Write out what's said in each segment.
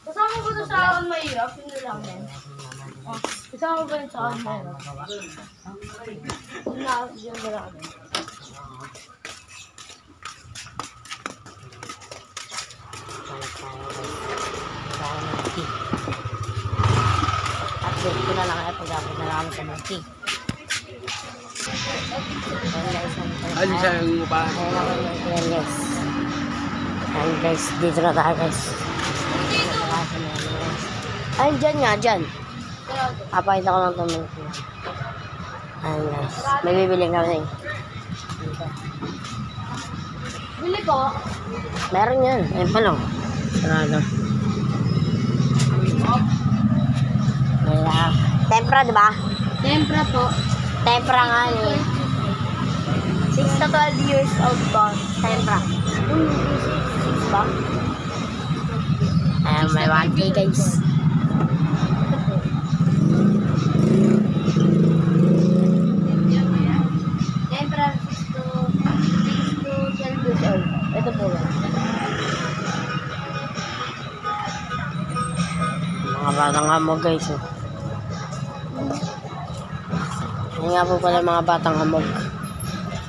Kasama ko na sa akin mahirap, yun lang din. Kasama ko yun sa akin mahirap. Yun na lang din. Update ko na lang ay pag-upload na lang sa multi. Ano siya yung pa? Ayan guys. Ayan guys, dito na tayo guys. Ayun dyan nga, dyan. Papakita ko lang ito multi. Ayan guys, may bibili kami. Bili ko? Meron yan, ayun pa lang. Sarado. Tempra, di ba? Tempra po. Tempra nga ni. 6 to 12 years old po. Tempra. 6 ba? Ayan, may 1K guys. Tempra 6 to 12 years old. Ito po yan. Mga batang hamog guys. Oh. Yan nga po pala mga batang hamog.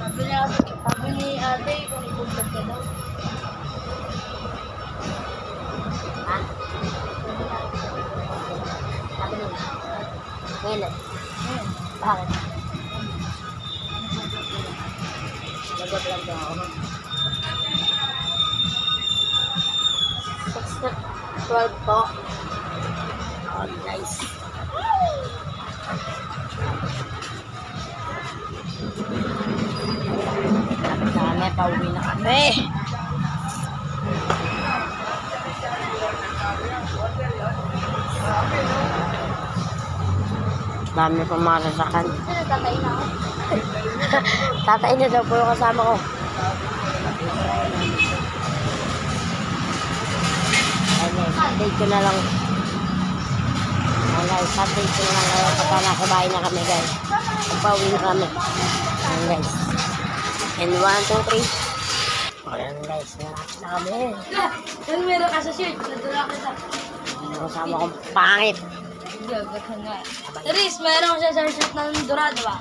Sabi ni ate kung ibuntag ka daw. Ha? Sabi nila. Ngayon. Bakit? Nag-vlog daw ako. 6 to 12 po. Oh, nice. Kami, pauwi na kami. Dami pang mga sasakan. Tatay na ako. Tatay na daw po yung kasama ko. Update ko na lang. Guys, update ko na lang kayo pagka nasa bahay na kami guys. Pauwi na kami. Ayan guys. And 1, 2, 3. Ayan guys, nalapit na kami. Kung meron ka sa shirt, nadala kita. Kasama kong pangit. Gagat ka nga. Riz, meron siya sa shirt ng Dorado ba?